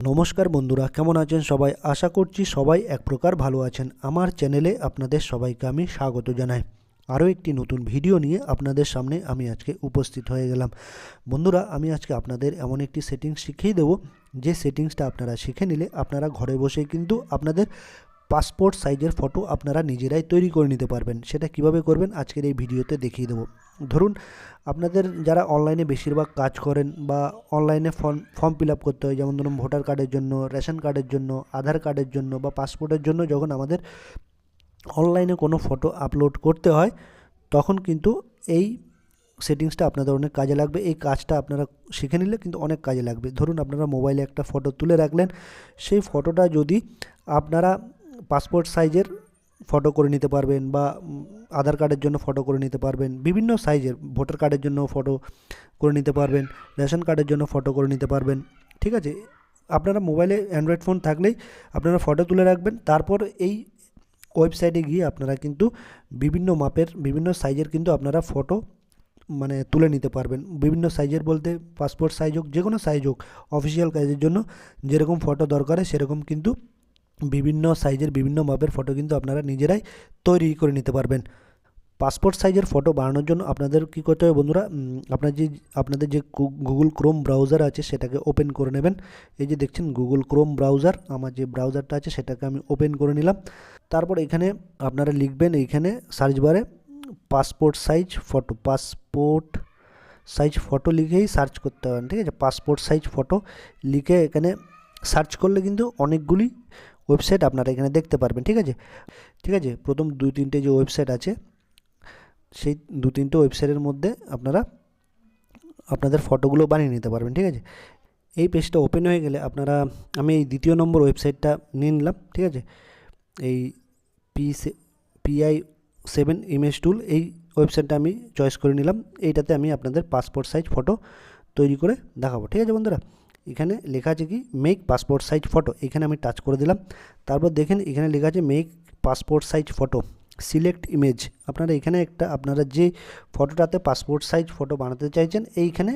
নমস্কার বন্ধুরা, কেমন আছেন সবাই? আশা করছি সবাই এক প্রকার ভালো আছেন। আমার চ্যানেলে আপনাদের সবাইকে আমি স্বাগত জানাই। আরও একটি নতুন ভিডিও নিয়ে আপনাদের সামনে আমি আজকে উপস্থিত হয়ে গেলাম। বন্ধুরা, আমি আজকে আপনাদের এমন একটি সেটিংস শিখিয়ে দেবো, যে সেটিংসটা আপনারা শিখে নিলে আপনারা ঘরে বসেই কিন্তু আপনাদের পাসপোর্ট সাইজের ফটো আপনারা নিজেরাই তৈরি করে নিতে পারবেন। সেটা কিভাবে করবেন আজকের এই ভিডিওতে দেখিয়ে দেবো। ধরুন, আপনাদের যারা অনলাইনে বেশিরভাগ কাজ করেন বা অনলাইনে ফর্ম ফিল আপ করতে হয়, যেমন ধরুন ভোটার কার্ডের জন্য, রেশন কার্ডের জন্য, আধার কার্ডের জন্য বা পাসপোর্টের জন্য যখন আমাদের অনলাইনে কোনো ফটো আপলোড করতে হয়, তখন কিন্তু এই সেটিংসটা আপনাদের অনেক কাজে লাগবে। এই কাজটা আপনারা শিখে নিলে কিন্তু অনেক কাজে লাগবে। ধরুন, আপনারা মোবাইলে একটা ফটো তুলে রাখলেন, সেই ফটোটা যদি আপনারা পাসপোর্ট সাইজের ফটো করে নিতে পারবেন বা আধার কার্ডের জন্য ফটো করে নিতে পারবেন, বিভিন্ন সাইজের ভোটার কার্ডের জন্য ফটো করে নিতে পারবেন, রেশন কার্ডের জন্য ফটো করে নিতে পারবেন। ঠিক আছে, আপনারা মোবাইলে অ্যান্ড্রয়েড ফোন থাকলেই আপনারা ফটো তুলে রাখবেন। তারপর এই ওয়েবসাইটে গিয়ে আপনারা কিন্তু বিভিন্ন মাপের, বিভিন্ন সাইজের কিন্তু আপনারা ফটো তুলে নিতে পারবেন। বিভিন্ন সাইজের বলতে পাসপোর্ট সাইজ হোক, যে কোনো সাইজ হোক, অফিসিয়াল কাজের জন্য যেরকম ফটো দরকার হয় সেরকম কিন্তু বিভিন্ন সাইজের, বিভিন্ন মাপের ফটো কিন্তু আপনারা নিজেরাই তৈরি করে নিতে পারবেন। পাসপোর্ট সাইজের ফটো বানানোর জন্য আপনাদের কী করতে হবে বন্ধুরা, আপনাদের যে গুগল ক্রোম ব্রাউজার আছে সেটাকে ওপেন করে নেবেন। এই যে দেখছেন গুগল ক্রোম ব্রাউজার, আমার যে ব্রাউজারটা আছে সেটাকে আমি ওপেন করে নিলাম। তারপর এখানে আপনারা লিখবেন, এইখানে সার্চ বারে পাসপোর্ট সাইজ ফটো লিখেই সার্চ করতে হবে। ঠিক আছে, পাসপোর্ট সাইজ ফটো লিখে এখানে সার্চ করলে কিন্তু অনেকগুলি ওয়েবসাইট আপনারা এখানে দেখতে পারবেন। ঠিক আছে, প্রথম 2-3টে যে ওয়েবসাইট আছে, সেই 2-3টে ওয়েবসাইটের মধ্যে আপনারা আপনাদের ফটোগুলো বানিয়ে নিতে পারবেন। ঠিক আছে, এই পেজটা ওপেন হয়ে গেলে আমি এই 2য় নম্বর ওয়েবসাইটটা নিয়ে নিলাম। ঠিক আছে, এই PI7 ইমেজ টুল, এই ওয়েবসাইটটা আমি চয়েস করে নিলাম। এইটাতে আমি আপনাদের পাসপোর্ট সাইজ ফটো তৈরি করে দেখাবো। ঠিক আছে বন্ধুরা, এখানে লেখা আছে কি মেক পাসপোর্ট সাইজ ফটো, এখানে আমি টাচ করে দিলাম। তারপর দেখেন এখানে লেখা আছে make passport size photo, select image. আপনারা এখানে আপনারা যে ফটোটাতে পাসপোর্ট সাইজ ফটো বানাতে চাইছেন, এইখানে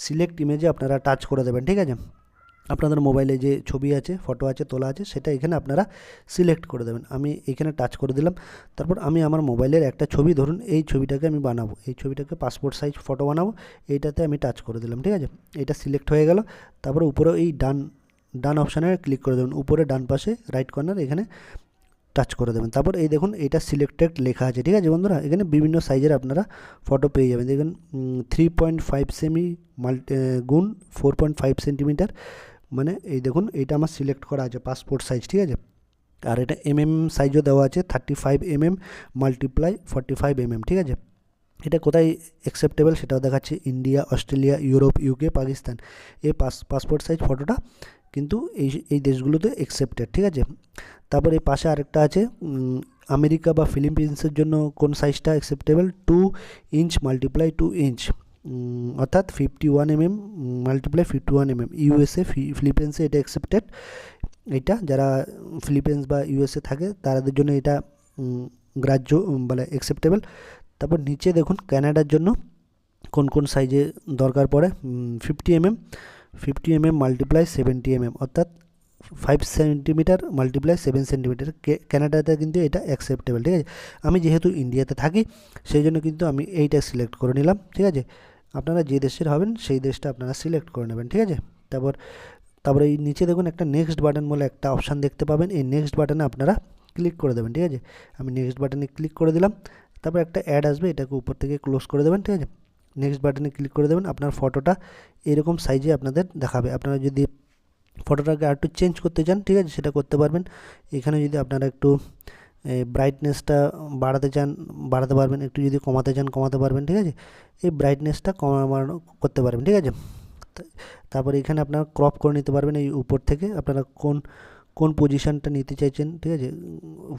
সিলেক্ট ইমেজে আপনারা টাচ করে দেবেন। ঠিক আছে, আপনাদের মোবাইলে যে ছবি আছে, ফটো আছে, তোলা আছে, সেটা এখানে আপনারা সিলেক্ট করে দেবেন। আমি এখানে টাচ করে দিলাম। তারপর আমি আমার মোবাইলের একটা ছবি, ধরুন এই ছবিটাকে আমি বানাবো, এই ছবিটাকে পাসপোর্ট সাইজ ফটো বানাবো, এইটাতে আমি টাচ করে দিলাম। ঠিক আছে, এটা সিলেক্ট হয়ে গেল। তারপরে উপরে এই ডান অপশানে ক্লিক করে দেবেন, উপরে ডান পাশে রাইট কর্নার, এখানে টাচ করে দেবেন। তারপর এই দেখুন এটা সিলেক্টেড লেখা আছে। ঠিক আছে বন্ধুরা, এখানে বিভিন্ন সাইজের আপনারা ফটো পেয়ে যাবেন। দেখুন 3.5 সেমি গুণ 4.5 সেন্টিমিটার, মানে এই দেখুন এইটা আমার সিলেক্ট করা আছে পাসপোর্ট সাইজ। ঠিক আছে, আর এটা সাইজও দেওয়া আছে, 35 মাল্টিপ্লাই 45 ঠিক আছে, এটা কোথায় অ্যাকসেপ্টেবল সেটাও দেখাচ্ছে, India, Australia, Europe, UK, Pakistan. এই পাসপোর্ট সাইজ ফটোটা কিন্তু এই দেশগুলোতে অ্যাকসেপ্টেড। ঠিক আছে, তারপর এই পাশে আরেকটা আছে, আমেরিকা বা ফিলিপিন্সের জন্য কোন সাইজটা অ্যাকসেপ্টেবল, 2 ইঞ্চ মাল্টিপ্লাই 2 ইঞ্চ, অর্থাৎ 51 মাল্টিপ্লাই 51 ইউএসএ, ফিলিপিন্সে এটা অ্যাকসেপ্টেড। এটা যারা ফিলিপিন্স বা ইউএসএ থাকে তাদের জন্য এটা গ্রাহ্য অ্যাকসেপ্টেবল। তারপর নিচে দেখুন কানাডার জন্য কোন কোন সাইজে দরকার পড়ে, 50 মাল্টিপ্লাই 70 অর্থাৎ 5 সেন্টিমিটার মাল্টিপ্লাই 7 সেন্টিমিটার। কানাডাতে কিন্তু এটা অ্যাকসেপ্টেবল। ঠিক আছে, আমি যেহেতু ইন্ডিয়াতে থাকি সেই জন্য কিন্তু আমি এইটা সিলেক্ট করে নিলাম। ঠিক আছে, আপনারা যে দেশের হবেন সেই দেশটা আপনারা সিলেক্ট করে নেবেন। ঠিক আছে, তারপর এই নিচে দেখুন একটা নেক্সট বাটন বলে একটা অপশান দেখতে পাবেন, এই নেক্সট বাটনে আপনারা ক্লিক করে দেবেন। ঠিক আছে, আমি নেক্সট বাটনে ক্লিক করে দিলাম। তারপর একটা অ্যাড আসবে, এটাকে উপর থেকে ক্লোজ করে দেবেন। ঠিক আছে, নেক্সট বাটনে ক্লিক করে দেবেন। আপনার ফটোটা এরকম সাইজে আপনাদের দেখাবে। আপনারা যদি ফটোটাকে আর একটু চেঞ্জ করতে চান, ঠিক আছে, সেটা করতে পারবেন। এখানে যদি আপনারা একটু ব্রাইটনেসটা বাড়াতে চান বাড়াতে পারবেন, একটু যদি কমাতে চান কমাতে পারবেন। ঠিক আছে, এই ব্রাইটনেসটা কমানো করতে পারবেন। ঠিক আছে, তারপর এখানে আপনারা ক্রপ করে নিতে পারবেন, এই উপর থেকে আপনারা কোন পজিশানটা নিতে চাইছেন। ঠিক আছে,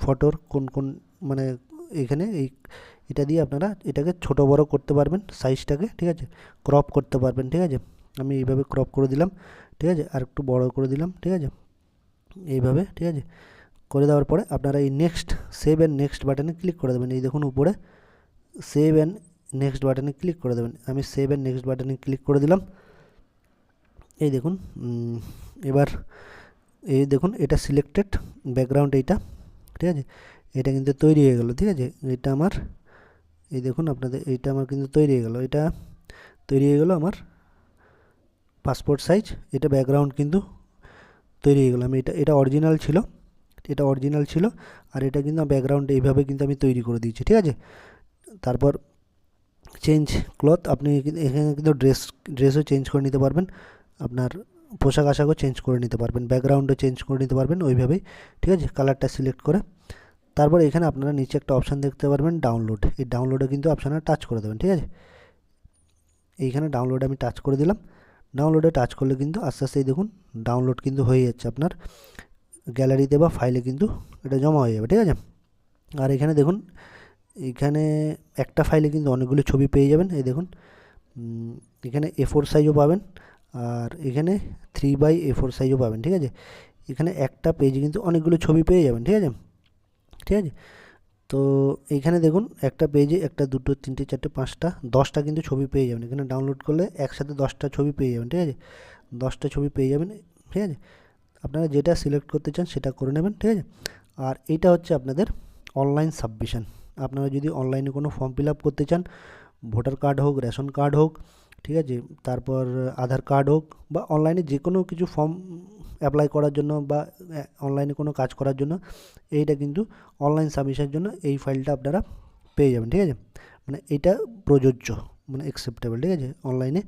ফটোর কোন এখানে এটা দিয়ে আপনারা এটাকে ছোট বড় করতে পারবেন সাইজটাকে। ঠিক আছে, ক্রপ করতে পারবেন। ঠিক আছে, আমি এইভাবে ক্রপ করে দিলাম। ঠিক আছে, আর একটু বড় করে দিলাম। ঠিক আছে, এইভাবে। ঠিক আছে, করে দেওয়ার পরে আপনারা এই সেভ অ্যান্ড নেক্সট বাটনে ক্লিক করে দেবেন। এই দেখুন উপরে সেভ অ্যান্ড নেক্সট বাটনে ক্লিক করে দেবেন। আমি সেভ অ্যান্ড নেক্সট বাটনে ক্লিক করে দিলাম। এই দেখুন এবার এই দেখুন এটা সিলেক্টেড ব্যাকগ্রাউন্ড, এইটা ঠিক আছে, এটা কিন্তু তৈরি হয়ে গেল। ঠিক আছে, এটা আমার এই দেখুন আপনাদের এইটা আমার কিন্তু তৈরি হয়ে গেল, এটা তৈরি হয়ে গেল আমার পাসপোর্ট সাইজ। এটা ব্যাকগ্রাউন্ড কিন্তু তৈরি হয়ে গেল। আমি এটা অরিজিনাল ছিল, এটা অরিজিনাল ছিল, আর এটা কিন্তু ব্যাকগ্রাউন্ড এইভাবে কিন্তু আমি তৈরি করে দিয়েছি। ঠিক আছে, তারপর চেঞ্জ ক্লথ, আপনি এখানে কিন্তু ড্রেসও চেঞ্জ করে নিতে পারবেন, আপনার পোশাক আশাকও চেঞ্জ করে নিতে পারবেন, ব্যাকগ্রাউন্ডও চেঞ্জ করে নিতে পারবেন ওইভাবেই। ঠিক আছে, কালারটা সিলেক্ট করে তারপর এখানে আপনারা নিচে একটা অপশান দেখতে পারবেন ডাউনলোড, এই ডাউনলোডে কিন্তু অপশানে টাচ করে দেবেন। ঠিক আছে, এইখানে ডাউনলোডে আমি টাচ করে দিলাম। ডাউনলোডে টাচ করলে কিন্তু আস্তে আস্তে দেখুন ডাউনলোড কিন্তু হয়ে যাচ্ছে, আপনার গ্যালারিতে বা ফাইলে কিন্তু এটা জমা হয়ে যাবে। ঠিক আছে, আর এখানে দেখুন এখানে একটা ফাইলে কিন্তু অনেকগুলো ছবি পেয়ে যাবেন। এই দেখুন এখানে A4 সাইজও পাবেন, আর এখানে 3x A4 সাইজও পাবেন। ঠিক আছে, এখানে একটা পেজে কিন্তু অনেকগুলো ছবি পেয়ে যাবেন। ঠিক আছে, ঠিক আছে, তো এইখানে দেখুন একটা পেজে একটা, দুটো, তিনটে, চারটে, পাঁচটা, 10টা কিন্তু ছবি পেয়ে যাবেন। এখানে ডাউনলোড করলে একসাথে 10টা ছবি পেয়ে যাবেন। ঠিক আছে, 10টা ছবি পেয়ে যাবেন। ঠিক আছে, আপনারা যেটা সিলেক্ট করতে চান সেটা করে নেবেন। ঠিক আছে, আর এইটা হচ্ছে আপনাদের অনলাইন সাবমিশন। আপনারা যদি অনলাইনে কোনো ফর্ম ফিল আপ করতে চান, ভোটার কার্ড হোক, রেশন কার্ড হোক, ঠিক আছে, তারপর আধার কার্ড হোক, বা অনলাইনে যে কোনো কিছু ফর্ম অ্যাপ্লাই করার জন্য বা অনলাইনে কোনো কাজ করার জন্য, এইটা কিন্তু অনলাইন সাবমিশনের জন্য এই ফাইলটা আপনারা পেয়ে যাবেন। ঠিক আছে, মানে এটা প্রযোজ্য, মানে অ্যাকসেপ্টেবল। ঠিক আছে, অনলাইনে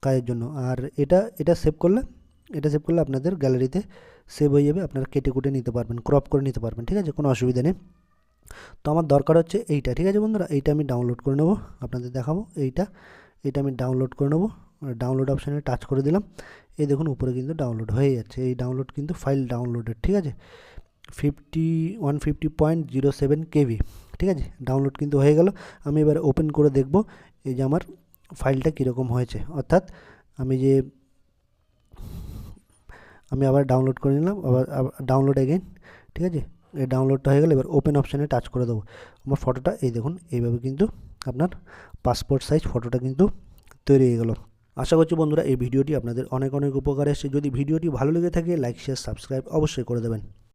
কাজের জন্য। আর এটা সেভ করলে আপনাদের গ্যালারিতে সেভ হয়ে যাবে, আপনারা কেটে কুটে নিতে পারবেন, ক্রপ করে নিতে পারবেন। ঠিক আছে, কোনো অসুবিধা নেই। তো আমার দরকার হচ্ছে এইটা। ঠিক আছে বন্ধুরা, এইটা আমি ডাউনলোড করে নেবো, আপনাদের দেখাবো। এটা আমি ডাউনলোড করে নেবো, ডাউনলোড অপশানে টাচ করে দিলাম। এই দেখুন উপরে কিন্তু ডাউনলোড হয়ে যাচ্ছে, এই ডাউনলোড কিন্তু ফাইল ডাউনলোডেড। ঠিক আছে, 150.07 KB। ঠিক আছে, ডাউনলোড কিন্তু হয়ে গেল। আমি এবার ওপেন করে দেখব এই যে আমার ফাইলটা কীরকম হয়েছে, অর্থাৎ আমি আবার ডাউনলোড করে নিলাম, আবার ডাউনলোড এগেইন। ঠিক আছে, এই ডাউনলোডটা হয়ে গেলে এবার ওপেন অপশানে টাচ করে দেবো। আমার ফটোটা এই দেখুন এইভাবে কিন্তু আপনার পাসপোর্ট সাইজ ফটোটা কিন্তু তৈরি হয়ে গেল। আশা করছি বন্ধুরা এই ভিডিওটি আপনাদের অনেক অনেক উপকারে এসেছে। যদি ভিডিওটি ভালো লেগে থাকে লাইক, শেয়ার, সাবস্ক্রাইব অবশ্যই করে দেবেন।